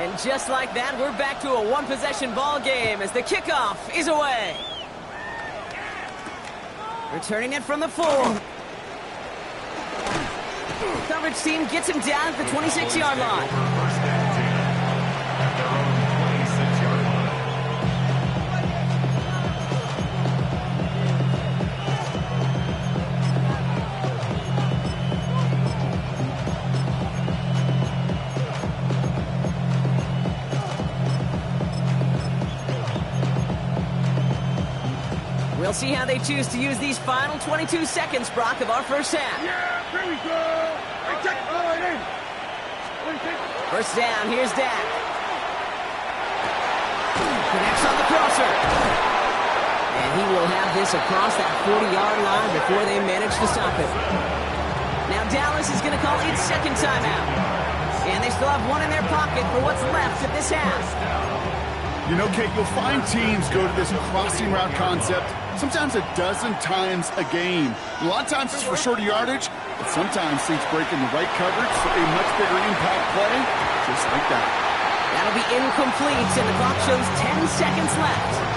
And just like that, we're back to a one-possession ball game as the kickoff is away. Returning it from the 4. Coverage team gets him down at the 26-yard line. We'll see how they choose to use these final 22 seconds, Brock, of our first half. Yeah, here we go. Hey, check it. All right, in. First down, here's Dak. Connects on the crosser. And he will have this across that 40-yard line before they manage to stop it. Now Dallas is going to call its second timeout. And they still have one in their pocket for what's left of this half. You know, Kate, you'll find teams go to this crossing route concept sometimes a dozen times a game. A lot of times it's for shorter yardage, but sometimes teams break in the right coverage for a much bigger impact play, just like that. That'll be incomplete, and the clock shows 10 seconds left.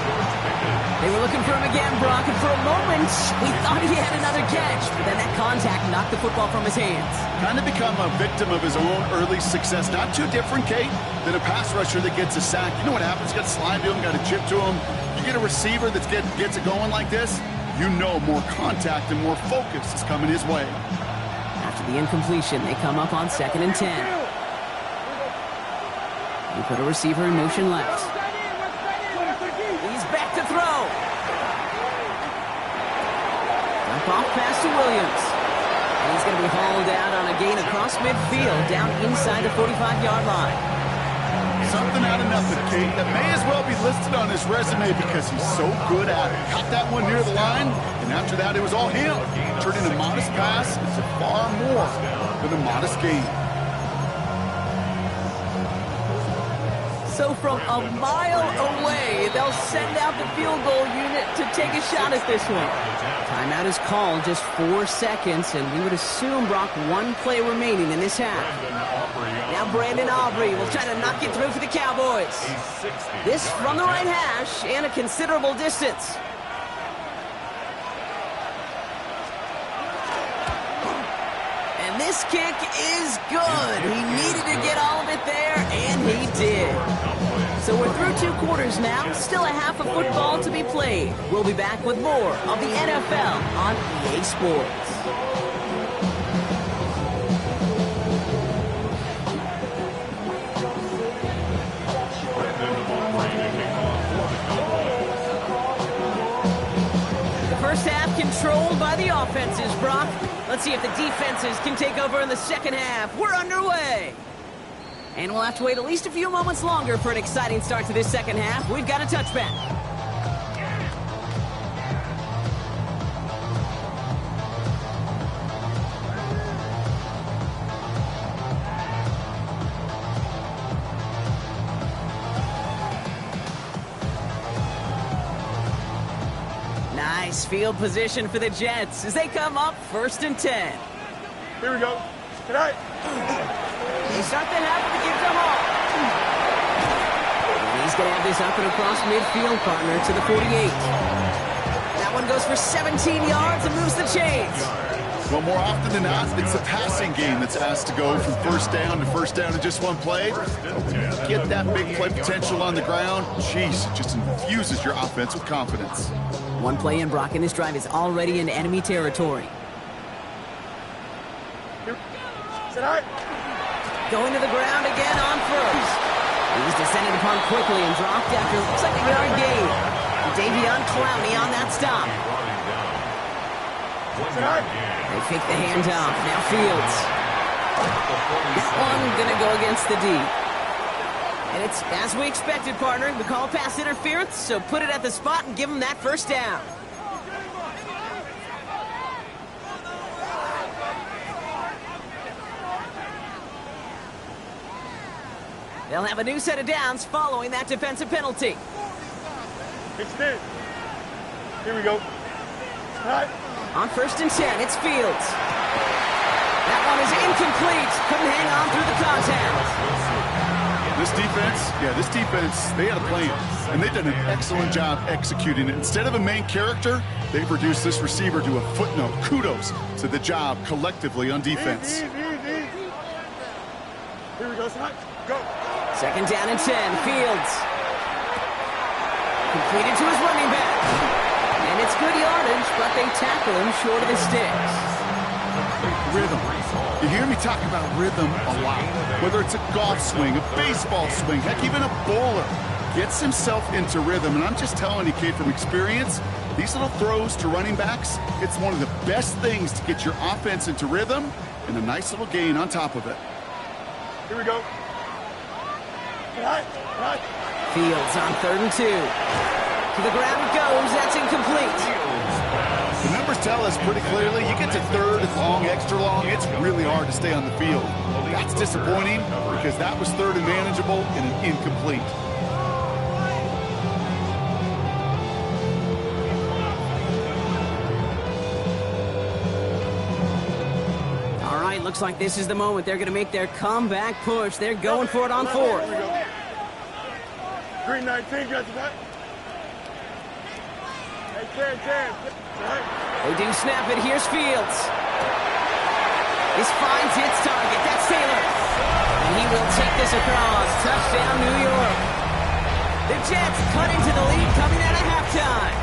They were looking for him again, Brock, and for a moment, we thought he had another catch, but then that contact knocked the football from his hands. Kind of become a victim of his own early success. Not too different, Kate, than a pass rusher that gets a sack. You know what happens? Got to slide to him, got to chip to him. You get a receiver that gets it going like this, you know more contact and more focus is coming his way. After the incompletion, they come up on 2nd and 10. He put a receiver in motion left. He's back to throw. Dump off pass to Williams. And he's going to be hauled out on a gain across midfield, down inside the 45-yard line. Something out of nothing, Kate, that may as well be listed on his resume because he's so good at it. Caught that one near the line, and after that, it was all him. Turning a modest pass into far more than a modest gain. So from a mile away, they'll send out the field goal unit to take a shot at this one. Timeout is called, just 4 seconds, and we would assume, Brock, one play remaining in this half. Now Brandon Aubrey will try to knock it through for the Cowboys. This from the right hash and a considerable distance. And this kick is good. He needed to get all of it there, and he did. So we're through 2 quarters now, still a half of football to be played. We'll be back with more of the NFL on EA Sports. The first half controlled by the offenses, Brock. Let's see if the defenses can take over in the second half. We're underway. And we'll have to wait at least a few moments longer for an exciting start to this second half. We've got a touchback. Nice field position for the Jets as they come up 1st and 10. Here we go. Good night. They start the half with the give to Hall. And he's going to have this up and across midfield, partner, to the 48. That one goes for 17 yards and moves the chains. Well, more often than not, it's the passing game that's asked to go from first down in just one play. Get that big play potential on the ground, jeez, it just infuses your offense with confidence. One play in, Brock, and this drive is already in enemy territory. Going to the ground again on first. He's descended upon quickly and dropped after looks like a yard gain. Davion Clowney on that stop. They fake the handoff. Now Fields. That one gonna go against the D. And it's as we expected, partner. We call pass interference, so put it at the spot and give him that first down. They'll have a new set of downs following that defensive penalty. Extend. Here we go. Right. On 1st and 10, it's Fields. That one is incomplete. Couldn't hang on through the contact. This defense, they had a plan, and they've done an excellent job executing it. Instead of a main character, they've reduced this receiver to a footnote. Kudos to the job collectively on defense. Easy. Here we go, son. Go. Second down and 10. Fields. Completed to his running back. And it's good yardage, but they tackle him short of the sticks. Rhythm. You hear me talk about rhythm a lot. Whether it's a golf swing, a baseball swing, heck, even a bowler gets himself into rhythm. And I'm just telling you, kid, from experience, these little throws to running backs, it's one of the best things to get your offense into rhythm and a nice little gain on top of it. Here we go. Right. Fields on 3rd and 2. To the ground it goes. That's incomplete. The numbers tell us pretty clearly, you get to 3rd and long, extra long, it's really hard to stay on the field. That's disappointing because that was 3rd and manageable and an incomplete. All right, looks like this is the moment. They're going to make their comeback push. They're going for it on 4th. Green 19, got you back. Hey, 10. They do snap it. Here's Fields. This finds its target. That's Taylor. And he will take this across. Touchdown, New York. The Jets cut into the lead coming out of halftime.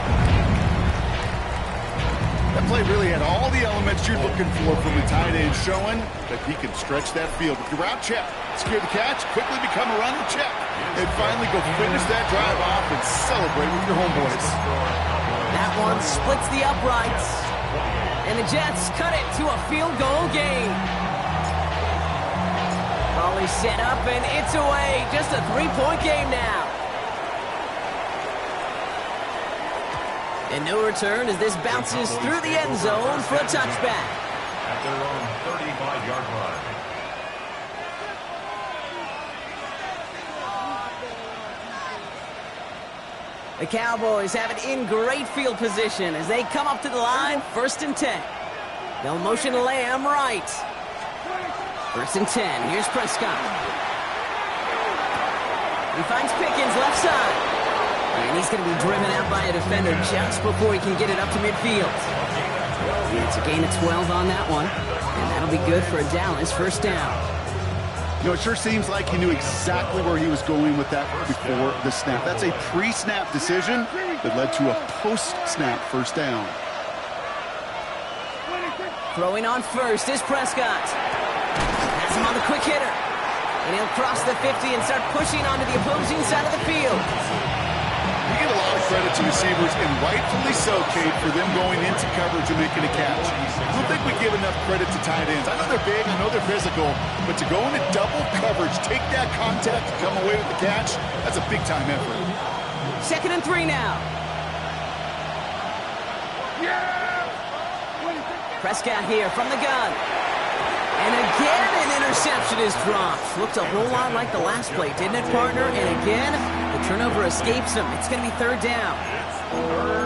That play really had all the elements you're looking for from a tight end, showing that he can stretch that field. With your route check, secure the catch, quickly become a run and check, and finally go finish that drive off and celebrate with your homeboys. That one splits the uprights. And the Jets cut it to a field goal game. Volley set up and it's away. Just a 3-point game now. And no return as this bounces through the end zone for a touchback. At their own 35-yard line. The Cowboys have it in great field position as they come up to the line, 1st and 10. They'll motion Lamb right. 1st and 10. Here's Prescott. He finds Pickens left side. And he's going to be driven out by a defender just before he can get it up to midfield. It's a gain of 12 on that one. And that'll be good for a Dallas 1st down. You know, it sure seems like he knew exactly where he was going with that before the snap. That's a pre-snap decision that led to a post-snap 1st down. Throwing on 1st is Prescott. Has him on the quick hitter. And he'll cross the 50 and start pushing onto the opposing side of the field. You get a lot of credit to receivers, and rightfully so, Kate, for them going into coverage and making a catch. I don't think we give enough credit to tight ends. I know they're big, I know they're physical, but to go into double coverage, take that contact, come away with the catch, that's a big-time effort. 2nd and 3 now. Prescott here from the gun. And again, an interception is dropped. Looked a whole lot like the last play, didn't it, partner? And again, the turnover escapes him. It's going to be 3rd down.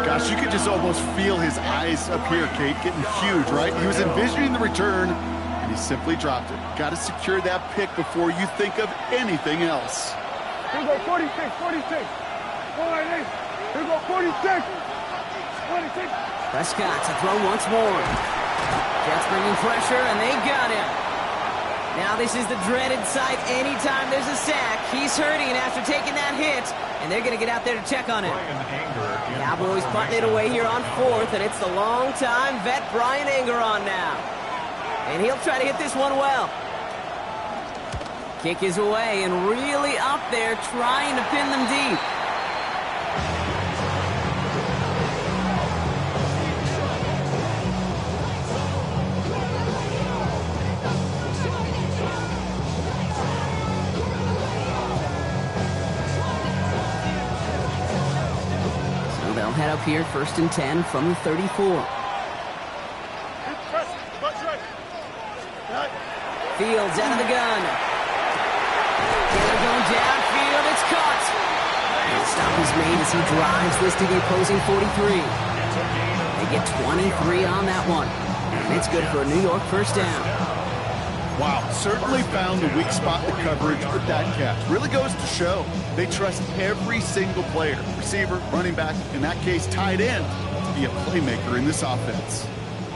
Gosh, you could just almost feel his eyes up here, Kate, getting huge, right? He was envisioning the return, and he simply dropped it. Got to secure that pick before you think of anything else. Here we go, 46. Here we go, 46. Prescott to throw once more. Jets bringing pressure, and they got him. Now this is the dreaded sight anytime there's a sack. He's hurting after taking that hit, and they're going to get out there to check on him. Cowboys punting it away here on 4th, and it's the long-time vet Brian Anger on now. And he'll try to hit this one well. Kick is away and really up there trying to pin them deep. Head up here, 1st and 10 from the 34. Fields out of the gun. Taylor going downfield. It's caught. And the stop is made as he drives this to the opposing 43. They get 23 on that one. And it's good for a New York 1st down. Wow, certainly found the weak spot in the coverage with that catch. Really goes to show they trust every single player, receiver, running back, in that case, tight end, to be a playmaker in this offense.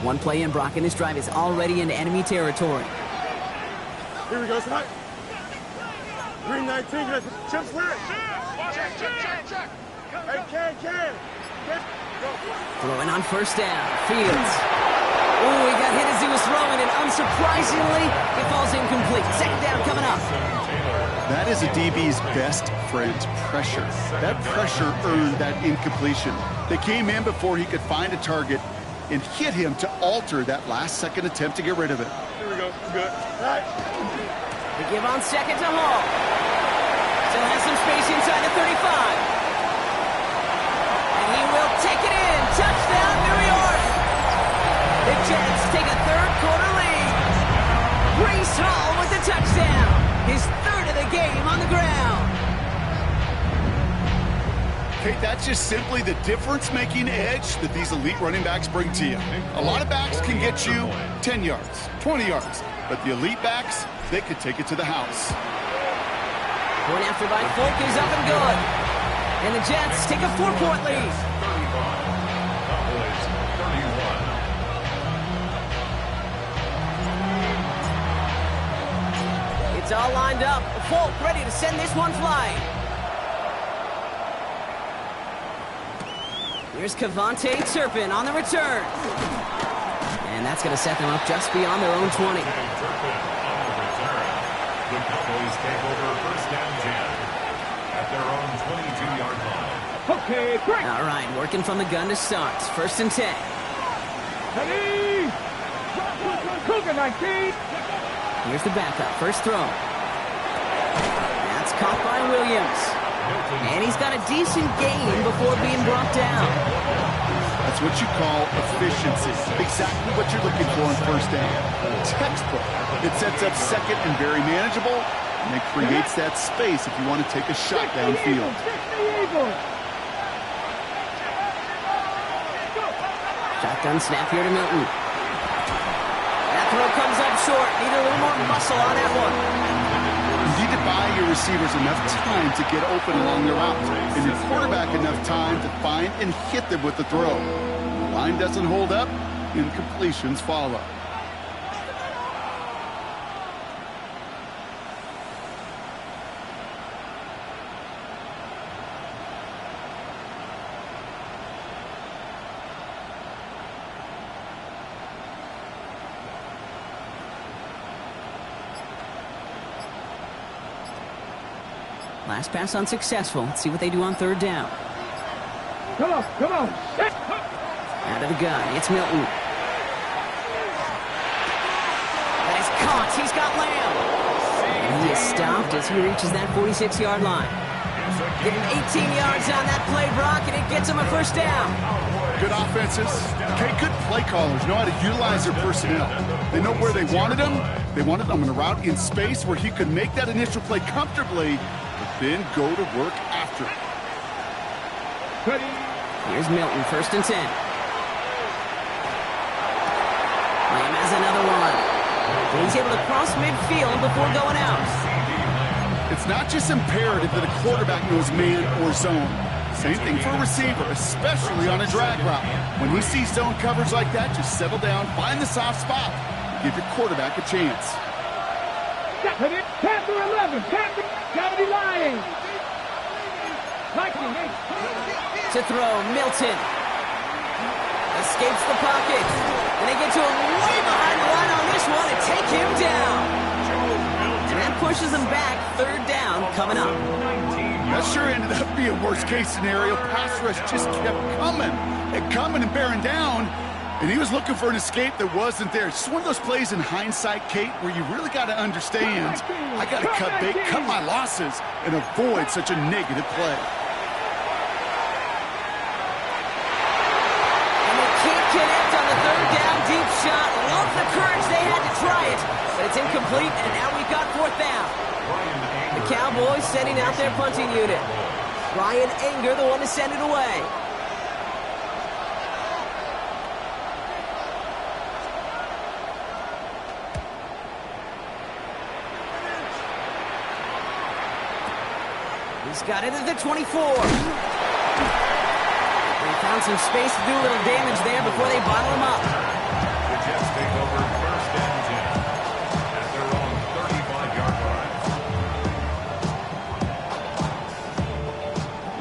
One play in, Brock, and this drive is already into enemy territory. Here we go, tonight. 319, let's jump square. Check. Hey, Ken. Throwing on first down. Fields. Oh, he got hit as he was throwing, and unsurprisingly, it falls incomplete. Second down coming up. That is a DB's best friend, pressure. That pressure earned that incompletion. They came in before he could find a target and hit him to alter that last-second attempt to get rid of it. Here we go, good. All right. They give on second to Hall. Still has some space inside the 35. And he will take it in. Touchdown, New York. The Jets take a third-quarter lead. Breece Hall with the touchdown. His third of the game on the ground. Okay, that's just simply the difference-making edge that these elite running backs bring to you. A lot of backs can get you 10 yards, 20 yards, but the elite backs, they could take it to the house. Point after by Folk is up and good. And the Jets take a 4-point lead. 35. Cowboys 31. It's all lined up. Folk ready to send this one flying. Here's Cavante Turpin on the return. And that's going to set them up just beyond their own 20. The Cowboys take over first down 10 at their own 22-yard line. Okay, great. All right, working from the gun to start. First and 10. Ready. Cougar 19. Here's the backup. First throw. That's caught by Williams. And he's got a decent gain before being brought down. That's what you call efficiency. Exactly what you're looking for on first down. Textbook. It sets up second and very manageable, and it creates that space if you want to take a shot downfield. Shotgun snap here to Milton. That throw comes up short. Need a little more muscle on that one. You need to buy your receivers enough time to get open along their route, and your quarterback enough time to find and hit them with the throw. The line doesn't hold up, incompletions follow. Last pass unsuccessful. Let's see what they do on third down. Come on. Out of the gun. It's Milton. That is caught. He's got Lamb. And he is stopped as he reaches that 46-yard line. Give him 18 yards on that play, Brock, and it gets him a first down. Good offenses. Okay, good play callers know how to utilize their personnel. They know where they wanted them. They wanted them in a route in space where he could make that initial play comfortably, but then go to work after it. Here's Milton, first and 10. Lamb has another one. And he's able to cross midfield before going out. It's not just imperative that a quarterback knows man or zone. Same thing for a receiver, especially on a drag route. When he sees zone coverage like that, just settle down, find the soft spot, give your quarterback a chance. 10 through 11. Cavity line. To throw, Milton. Escapes the pocket. And they get to him way behind the line on this one and take him down. And that pushes them back. Third down coming up. That sure ended up being worst-case scenario. Pass rush just kept coming and bearing down. And he was looking for an escape that wasn't there. It's just one of those plays in hindsight, Kate, where you really got to understand, I got to cut bait, cut my losses, and avoid such a negative play. And they can't connect on the third down deep shot. Love the courage they had to try it, but it's incomplete, and now we've got fourth down. The Cowboys sending out their punting unit. Ryan Anger, the one to send it away. He's got it at the 24. They found some space to do a little damage there before they bottle him up. The Jets take over first and 10 at their own 35-yard line.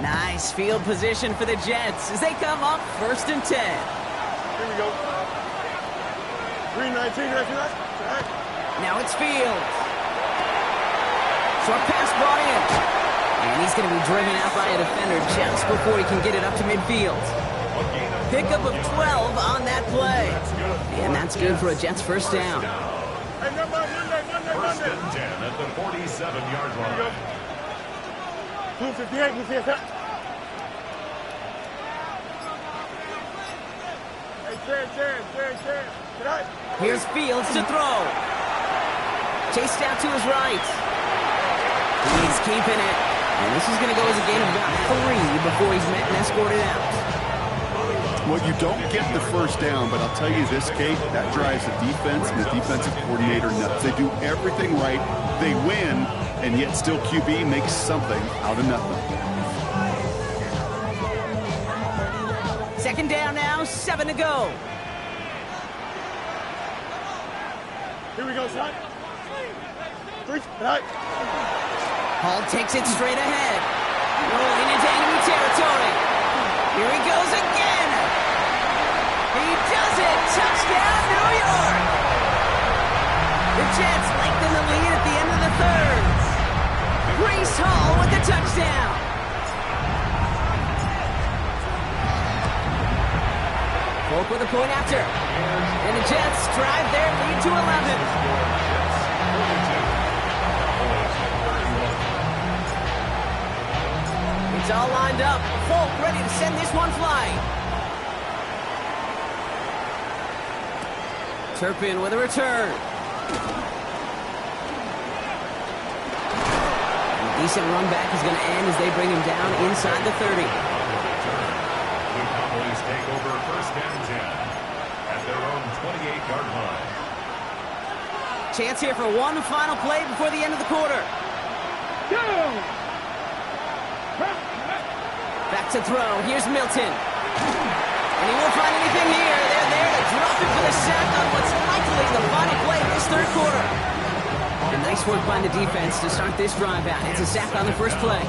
Nice field position for the Jets as they come up first and 10. Here we go. 319, right? Now it's Fields. Short pass brought in. And he's going to be driven out by a defender just before he can get it up to midfield. Pickup of 12 on that play. And that's good for a Jets first down. Hey, First and 10 at the 47-yard line. 258. Hey, Chad. Here's Fields to throw. Chased out to his right. He's keeping it. And this is going to go as a gain of about 3 before he's met and escorted out. Well, you don't get the first down, but I'll tell you this, Kate, that drives the defense and the defensive coordinator nuts. They do everything right. They win, and yet still QB makes something out of nothing. Second down now, 7 to go. Here we go, son. 3, right. Hall takes it straight ahead. Rolling into enemy territory. Here he goes again. He does it. Touchdown, New York. The Jets lengthen the lead at the end of the third. Breece Hall with the touchdown. Folk with a point after. And the Jets drive their lead to 11. It's all lined up. Folk ready to send this one flying. Turpin with a return. And a decent run back is going to end as they bring him down inside the 30. The Cowboys take over first and 10 at their own 28-yard line. Chance here for one final play before the end of the quarter. Back to throw. Here's Milton. And he won't find anything here. They're there to drop him for the sack on what's likely the final play of this third quarter. And nice work by the defense to start this drive out. It's a sack on the first play.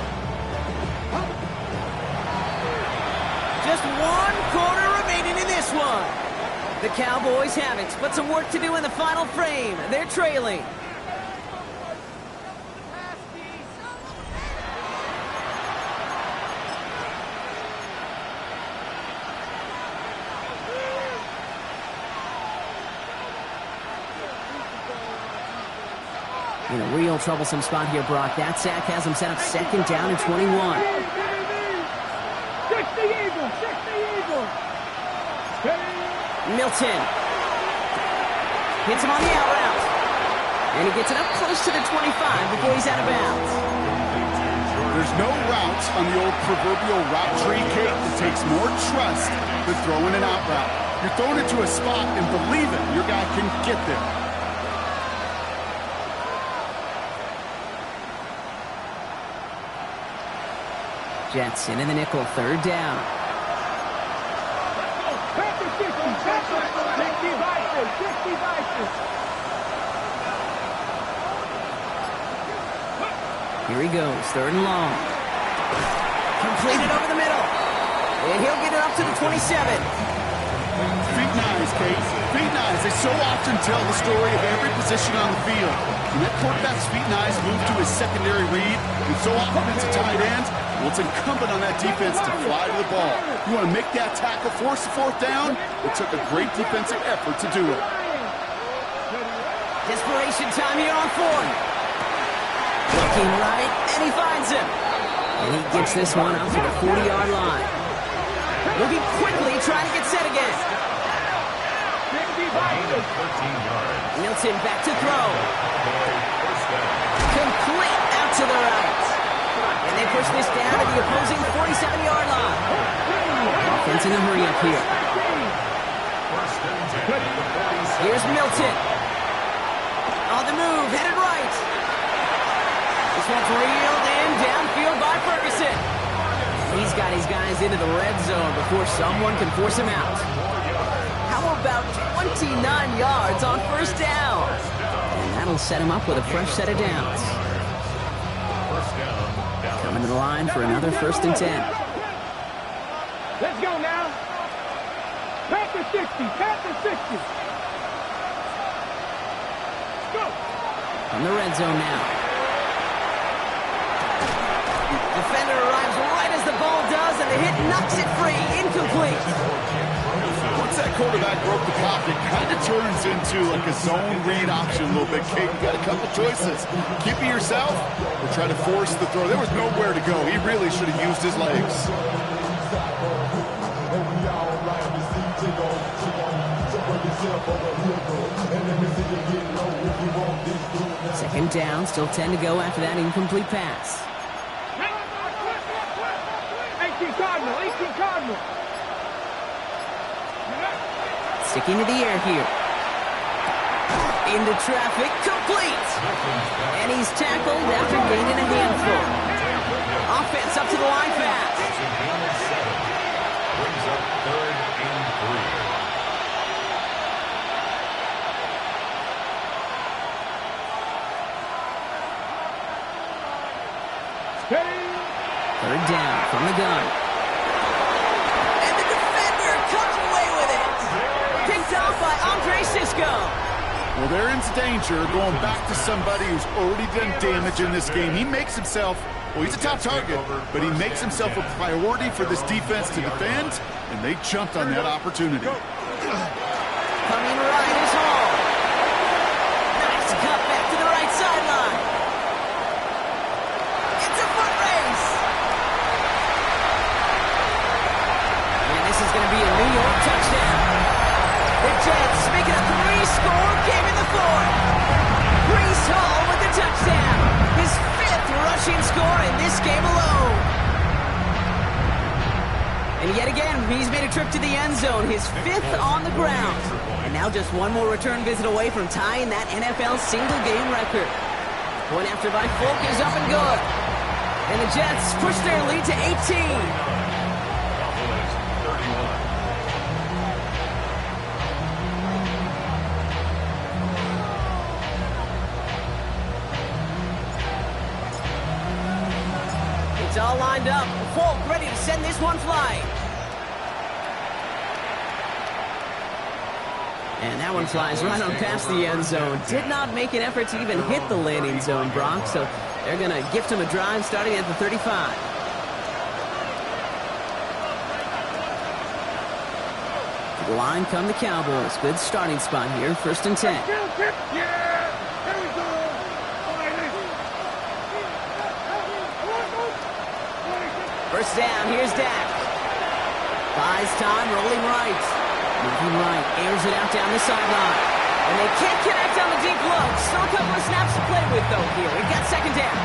Just 1 quarter remaining in this one. The Cowboys have it, but some work to do in the final frame. They're trailing. In a real troublesome spot here, Brock. That sack has him set up second down and 21. 60 Eagles. Milton. Hits him on the out route. And he gets it up close to the 25 before he's out of bounds. There's no routes on the old proverbial route tree, Kate, that takes more trust than throwing an out route. You're throwing it to a spot and believe it, your guy can get there. Jets in the nickel, third down. Here he goes, third and long. Completed over the middle. And he'll get it up to the 27. Feet nice, Kate. Feet nice. They so often tell the story of every position on the field. When that quarterback's feet nice move to his secondary read, and so often it's a tight end, well, it's incumbent on that defense to fly to the ball. You want to make that tackle, force the fourth down? It took a great defensive effort to do it. Desperation time here on fourth. Looking right, and he finds him. And he gets this one out to the 40-yard line. Moving quickly, trying to get set again. Milton back to throw. Complete out to the right. And they push this down to the opposing 47-yard line. Offense in a hurry up here. Here's Milton. On the move, headed right. This one's reeled in, downfield by Burke. He's got his guys into the red zone before someone can force him out. How about 29 yards on first down? And that'll set him up with a fresh set of downs. Coming to the line for another 1st and 10. Let's go now. Pat the 60. Pat the 60. Go. On the red zone now. Defender arrives right as the ball does, and the hit knocks it free. Incomplete. Once that quarterback broke the pocket, kind of turns into like a zone read option a little bit. Kate, you got a couple choices. Keep it yourself or try to force the throw. There was nowhere to go. He really should have used his legs. Second down, still 10 to go after that incomplete pass. 18 Cardinal, 18 Cardinal. Sticking to the air here. Into traffic, complete. And he's tackled after gaining a handful. Offense up to the line fast. Brings up 3rd and 3. Third down from the gun. And the defender comes away with it. Picked off by Andre Sisco. Well, they're into danger going back to somebody who's already done damage in this game. He makes himself, well, he's a top target, but he makes himself a priority for this defense to defend, and they jumped on that opportunity. Coming right is Hall. Nice cut back to the right sideline. It's a foot race. And this is going to be a New York touchdown. The Jets make it a 3-score game in the 4th. Breece Hall with the touchdown. His 5th rushing score in this game alone. And yet again, he's made a trip to the end zone, his 5th on the ground. And now just one more return visit away from tying that NFL single-game record. Point after by Folk is up and good. And the Jets push their lead to 18. It's all lined up. Folk ready to send this one flying. And that one flies right on past the end zone. Did not make an effort to even hit the landing zone, Brock. So they're going to gift him a drive starting at the 35. To the line come the Cowboys. Good starting spot here. 1st and 10. First down, here's Dak. Buys time, rolling right. Moving right, airs it out down the sideline. And they can't connect on the deep look. Still a couple of snaps to play with, though, here. We've got 2nd down.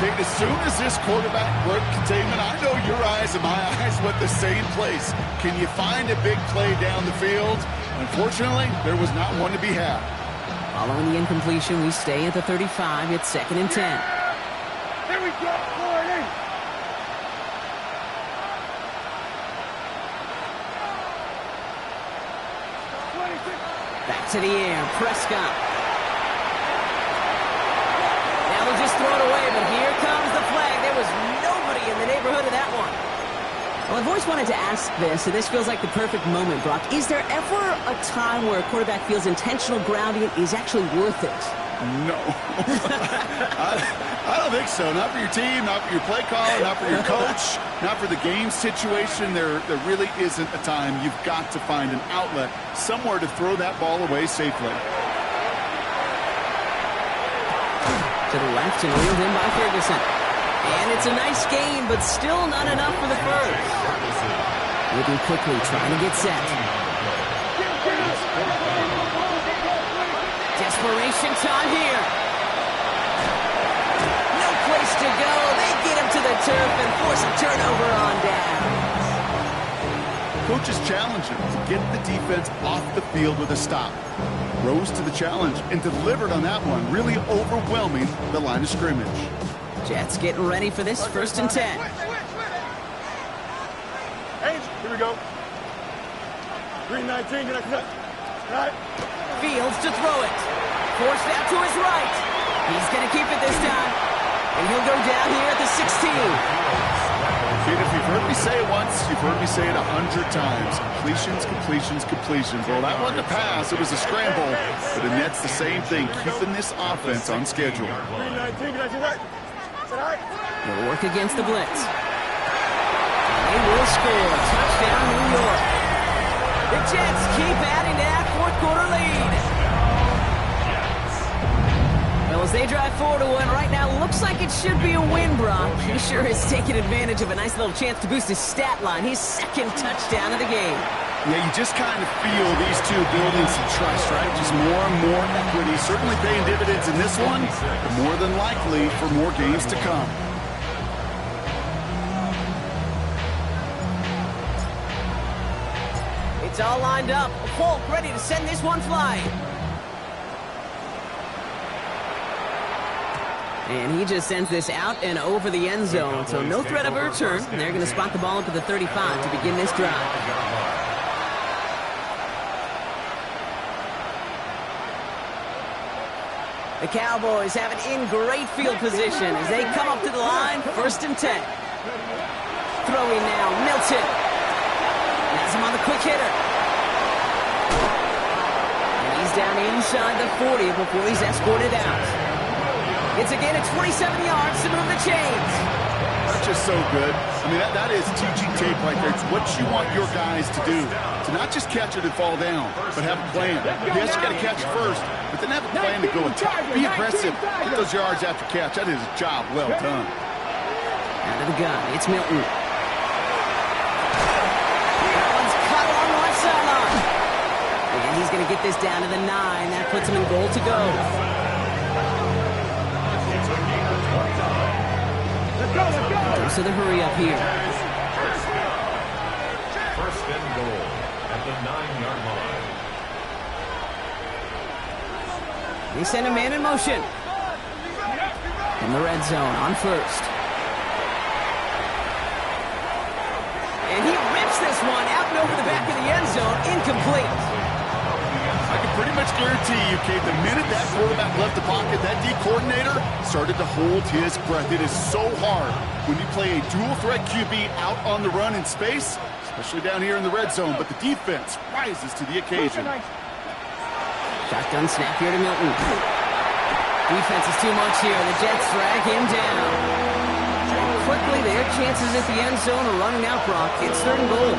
Kate, as soon as this quarterback broke containment, I know your eyes and my eyes went the same place. Can you find a big play down the field? Unfortunately, there was not one to be had. Following the incompletion, we stay at the 35. It's 2nd and 10. Here we go. Back to the air, Prescott. Now they'll just throw it away, but here comes the flag. There was nobody in the neighborhood of that one. Well, I've always wanted to ask this, and this feels like the perfect moment, Brock. Is there ever a time where a quarterback feels intentional grounding is actually worth it? No. I don't think so. Not for your team, not for your play caller, not for your coach, not for the game situation. There really isn't a time. You've got to find an outlet, somewhere to throw that ball away safely. To the left and reeled in by Ferguson. And it's a nice game, but still not enough for the first. Moving quickly, trying to get set. Desperation time here. No place to go. They get him to the turf and force a turnover on downs. Coach's challenge him to get the defense off the field with a stop. Rose to the challenge and delivered on that one, really overwhelming the line of scrimmage. Jets getting ready for this 1st and 10. Here we go. 319, get a cut. Right. Fields to throw it. Forced out to his right. He's going to keep it this time. And he'll go down here at the 16. Kid, if you've heard me say it once, you've heard me say it 100 times. Completions, completions, completions. Well, that wasn't a pass. It was a scramble. But the net's the same thing, keeping this offense on schedule. 319, get a right. They'll work against the blitz. They will score. Touchdown, New York. The Jets keep adding to that fourth-quarter lead. Well, as they drive forward to one right now, looks like it should be a win, Brock. He sure is taking advantage of a nice little chance to boost his stat line. His second touchdown of the game. Yeah, you just kind of feel these two building some trust, right? Just more and more equity. Certainly paying dividends in this one, but more than likely for more games to come. It's all lined up. Folk ready to send this one flying. And he just sends this out and over the end zone. So no threat of a return. They're going to spot the ball up at the 35 to begin this drive. The Cowboys have it in great field position as they come up to the line, 1st and 10. Throwing now, Milton. Has him on the quick hitter. And he's down inside the 40 before he's escorted out. It's a gain of 27 yards to move the chains. That's just so good. I mean, that is teaching tape right there. It's what you want your guys to do. To not just catch it and fall down, but have a plan. Yes, you got to catch it first, but then have a plan to go attack. Be aggressive. Get those yards after catch. That is a job well done. Out of the gun, it's Milton. That one's cut along the left sideline. And he's going to get this down to the 9. That puts him in goal to go. Goes to the hurry up here. 1st and goal at the 9-yard line. They send a man in motion. In the red zone on 1st. And he rips this one out and over the back of the end zone. Incomplete. I can pretty much guarantee you, Kate, the minute that quarterback left the pocket, that D coordinator started to hold his breath. It is so hard when you play a dual-threat QB out on the run in space, especially down here in the red zone, but the defense rises to the occasion. Shotgun snap here to Milton. Defense is too much here. The Jets drag him down. Quickly, their chances at the end zone are running out, Brock. It's 3rd and goal.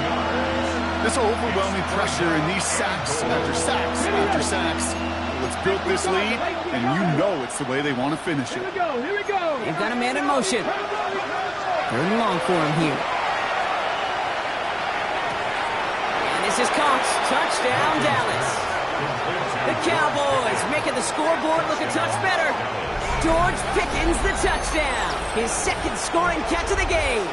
This overwhelming pressure and these sacks after sacks after sacks. Let's build this lead, and you know it's the way they want to finish it. Here we go. They've got a man in motion. 3rd and long for him here. And this is caught. Touchdown, Dallas. The Cowboys making the scoreboard look a touch better. George Pickens the touchdown. His 2nd scoring catch of the game.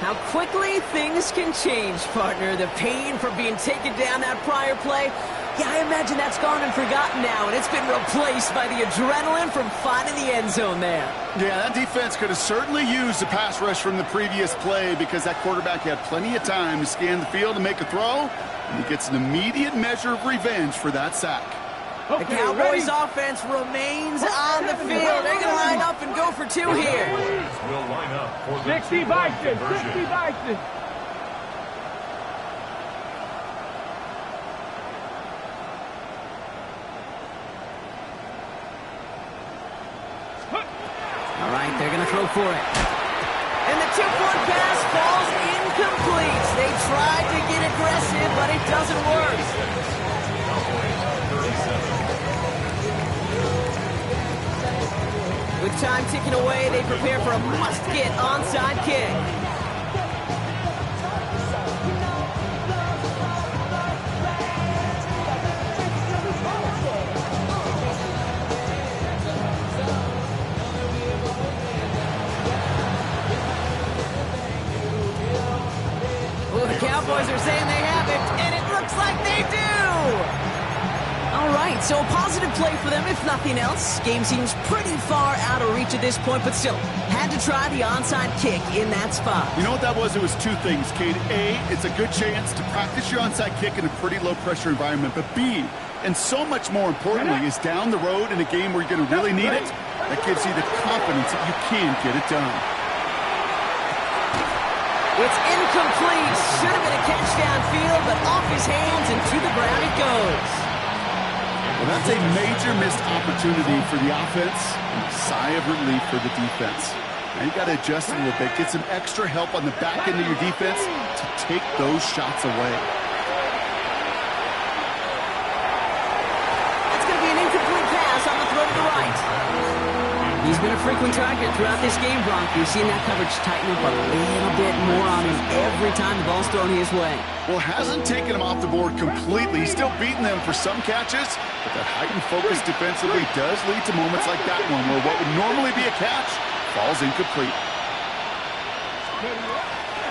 How quickly things can change, partner. The pain from being taken down that prior play, yeah, I imagine that's gone and forgotten now, and it's been replaced by the adrenaline from finding the end zone there. Yeah, that defense could have certainly used the pass rush from the previous play because that quarterback had plenty of time to scan the field and make a throw, and he gets an immediate measure of revenge for that sack. The Cowboys offense remains on the field. They're going to line up and go for 2 here. Will line up for the 60 Bison, 60 Bison. All right, they're going to throw for it. And the 2-point pass falls incomplete. They tried to get aggressive, but it doesn't work. With time ticking away, they prepare for a must-get onside kick. Well, the Cowboys are saying they have it, and it looks like they do! All right, So a positive play for them, if nothing else. Game seems pretty far out of reach at this point, but still, had to try the onside kick in that spot. You know what that was? It was two things, Cade. A, it's a good chance to practice your onside kick in a pretty low-pressure environment. But B, and so much more importantly, is down the road in a game where you're going to really need it. That gives you the confidence that you can get it done. It's incomplete. Should have been a catch downfield, but off his hands and to the ground it goes. Well, that's a major missed opportunity for the offense and a sigh of relief for the defense. Now you got to adjust a little bit, get some extra help on the back end of your defense to take those shots away. That's going to be an incomplete pass on the throw to the right. He's been a frequent target throughout this game, Bronk. We've seen that coverage tighten up a little bit more on him every time the ball's thrown his way. Well, hasn't taken him off the board completely. He's still beating them for some catches, but that heightened focus defensively does lead to moments like that one where what would normally be a catch falls incomplete.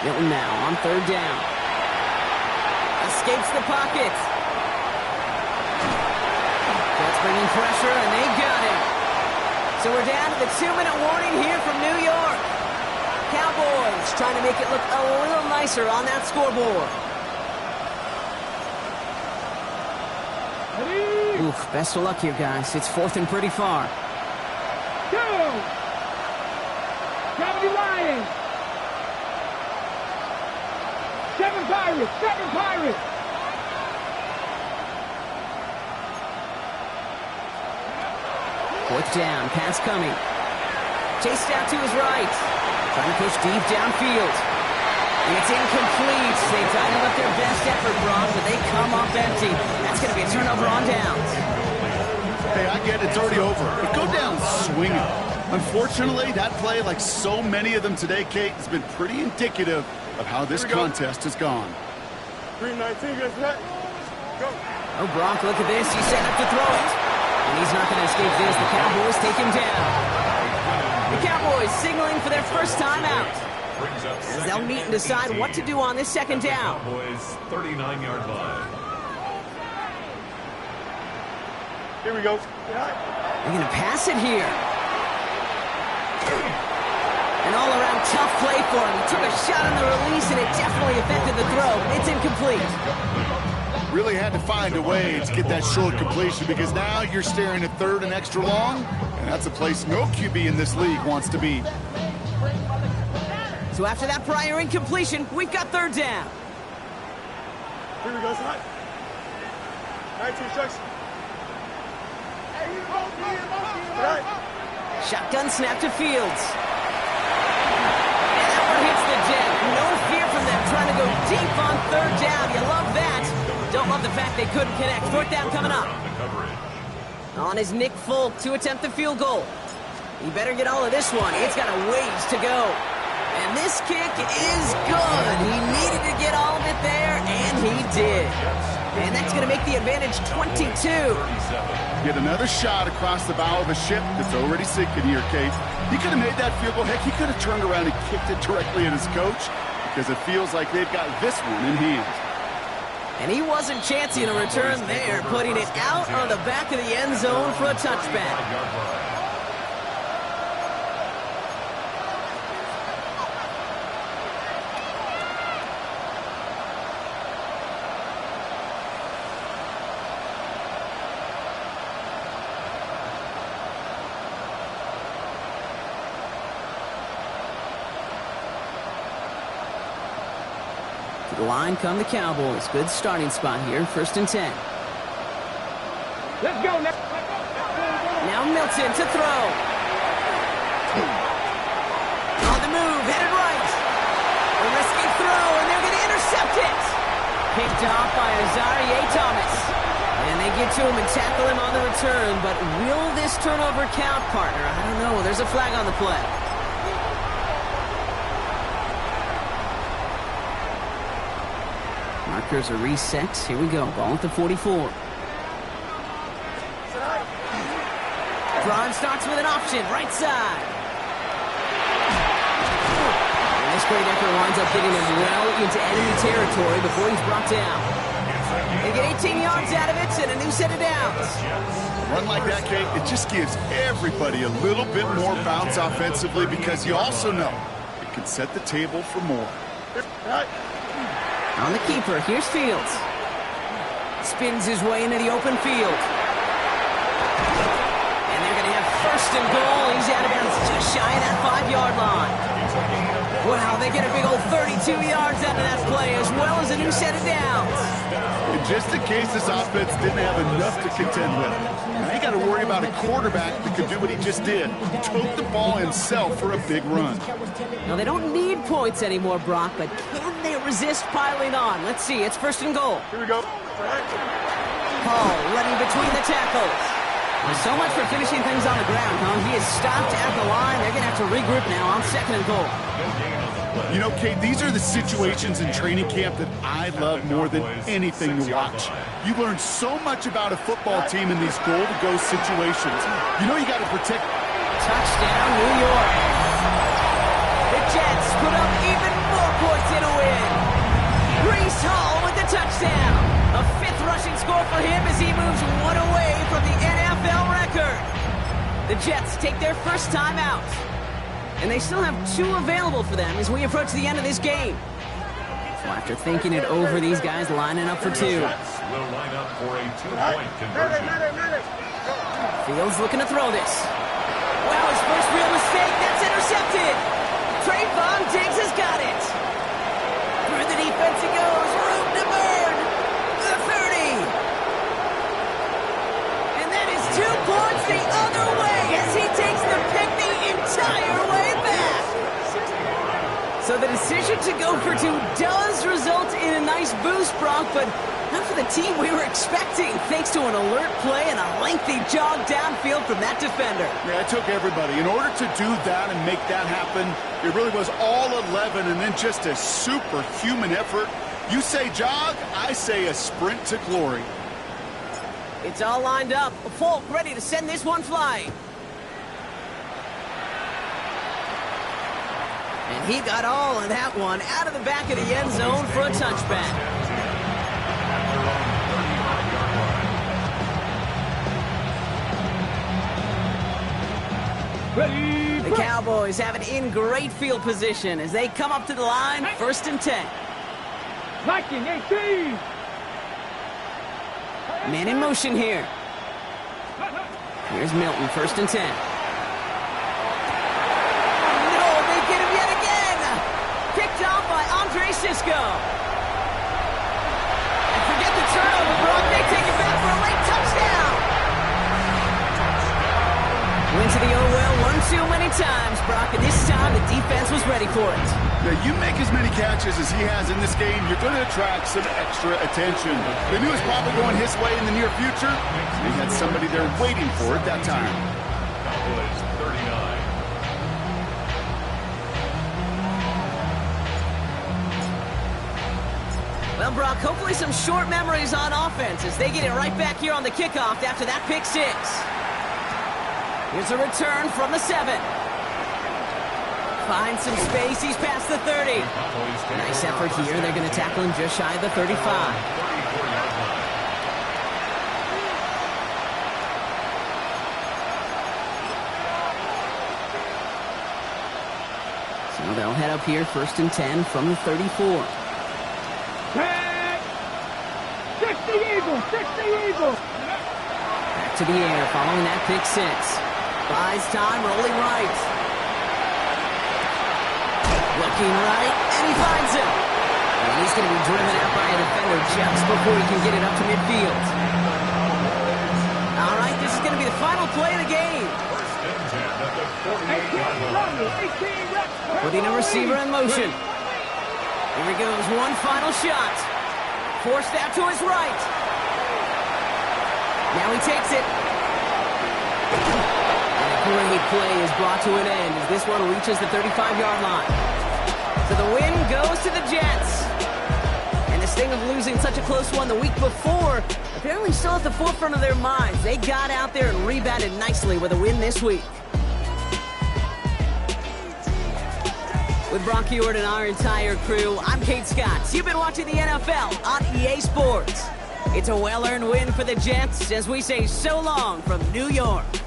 Milton now on third down. Escapes the pocket. Jets bringing pressure, and they got him. So we're down to the 2-minute warning here from New York. Cowboys trying to make it look a little nicer on that scoreboard. Oof, best of luck here, guys. It's fourth and pretty far. Go! Gravity Lions! 7 Pirates! 7 Pirates! Fourth down, pass coming. Chased out to his right. Trying to push deep downfield. And it's incomplete. They dialed up their best effort, Bron, but they come up empty. That's going to be a turnover on downs. Hey, I get it. It's already over. But go down swinging. Unfortunately, that play, like so many of them today, Kate, has been pretty indicative of how this contest has gone. 319, guys, net. Go. Oh, Bronk, look at this. He's set up to throw it. And he's not going to escape this. The Cowboys take him down. The Cowboys signaling for their first time out. As they'll meet and decide what to do on this second down. Cowboys 39-yard line. Here we go. They're going to pass it here. An all-around tough play for him. He took a shot on the release, and it definitely affected the throw. It's incomplete. Really had to find a way to get that short completion because now you're staring at third and extra long, and that's a place no QB in this league wants to be. So after that prior incompletion, we've got third down. Here we go, son. 19 strikes. Shotgun snap to Fields. And that one hits the deck. No fear from them trying to go deep on third down. You love that. Don't love the fact they couldn't connect. Fourth down coming up. On is Nick Folk to attempt the field goal. He better get all of this one. It's got a ways to go. And this kick is good. He needed to get all of it there, and he did. And that's going to make the advantage 22. Get another shot across the bow of a ship that's already sinking here, Kate. He could have made that field goal. Heck, he could have turned around and kicked it directly at his coach because it feels like they've got this one in hand. And he wasn't chancing a return there, putting it out on the back of the end zone for a touchback. To the line come the Cowboys. Good starting spot here. 1st and 10. Let's go now. Now Milton to throw. On the move, headed right. A risky throw, and they're going to intercept it. Picked off by Azarie Thomas. And they get to him and tackle him on the return. But will this turnover count, partner? I don't know. There's a flag on the play. Markers are reset. Here we go. Ball at the 44. Braun starts with an option. Right side. And this great effort winds up getting him well into enemy territory before he's brought down. They get 18 yards out of it and a new set of downs. A run like that, Kate, it just gives everybody a little bit more bounce offensively because you also know it can set the table for more. On the keeper, here's Fields. Spins his way into the open field. And they're going to have first and goal. He's out of bounds just shy of that 5-yard line. Wow, they get a big old 32 yards out of that play, as well as a new set of downs. And just in case this offense didn't have enough to contend with, now you got to worry about a quarterback that could do what he just did, tote the ball himself for a big run. Now, they don't need points anymore, Brock, but can they resist piling on? Let's see, it's first and goal. Here we go. Paul running between the tackles. So much for finishing things on the ground, huh? He is stopped at the line. They're going to have to regroup now on second and goal. You know, Kate, these are the situations in training camp that I love more than anything to watch. You learn so much about a football team in these goal-to-go situations. You know you got to protect. Touchdown, New York. The Jets put up even more points in a win. Breece Hall with the touchdown. A 5th rushing score for him as he moves one away from the NFL record. The Jets take their first time out. And they still have 2 available for them as we approach the end of this game. So after thinking it over, these guys lining up for 2. Will line up for a 2-point conversion. Fields looking to throw this. Wow, his first real mistake. That's intercepted. Trayvon Diggs has got it. Through the defense he goes. Room to burn. The 30. And that is 2 points the other way as he takes the pick the entire way back. So the decision to go for 2 does result in a nice boost, Brock, but not for the team we were expecting, thanks to an alert play and a lengthy jog downfield from that defender. Yeah, it took everybody. In order to do that and make that happen, it really was all 11 and then just a superhuman effort. You say jog, I say a sprint to glory. It's all lined up. Folk ready to send this one flying. And he got all of that one out of the back of the end zone for a touchback. The Cowboys have it in great field position as they come up to the line, 1st and 10. Viking 18. Man in motion here. Here's Milton, 1st and 10. No, they get him yet again. Picked off by Andre Sisco. And forget the turnover, Brock. They take it back for a late touchdown. Went to the well one too many times, Brock, and this time the defense was ready for it. Now, you make as many catches as he has in this game, you're going to attract some extra attention. They knew it was probably going his way in the near future. He had somebody there waiting for it that time. Cowboys 39. Well, Brock, hopefully some short memories on offense as they get it right back here on the kickoff after that pick 6. Here's a return from the 7. Finds some space. He's past the 30. Nice effort here. They're going to tackle him just shy of the 35. So they'll head up here, 1st and 10 from the 34. 60 Eagles, 60 Eagles. Back to the air following that pick 6. Buys time, rolling right. Looking right, and he finds him. And he's going to be driven out by a defender just before he can get it up to midfield. All right, this is going to be the final play of the game. Putting a receiver in motion. Here he goes, one final shot. Forced out to his right. Now he takes it. Great play is brought to an end as this one reaches the 35-yard line. So the win goes to the Jets. And this thing of losing such a close one the week before, apparently still at the forefront of their minds. They got out there and rebounded nicely with a win this week. With Brock Ewart and our entire crew, I'm Kate Scott. You've been watching the NFL on EA Sports. It's a well-earned win for the Jets as we say so long from New York.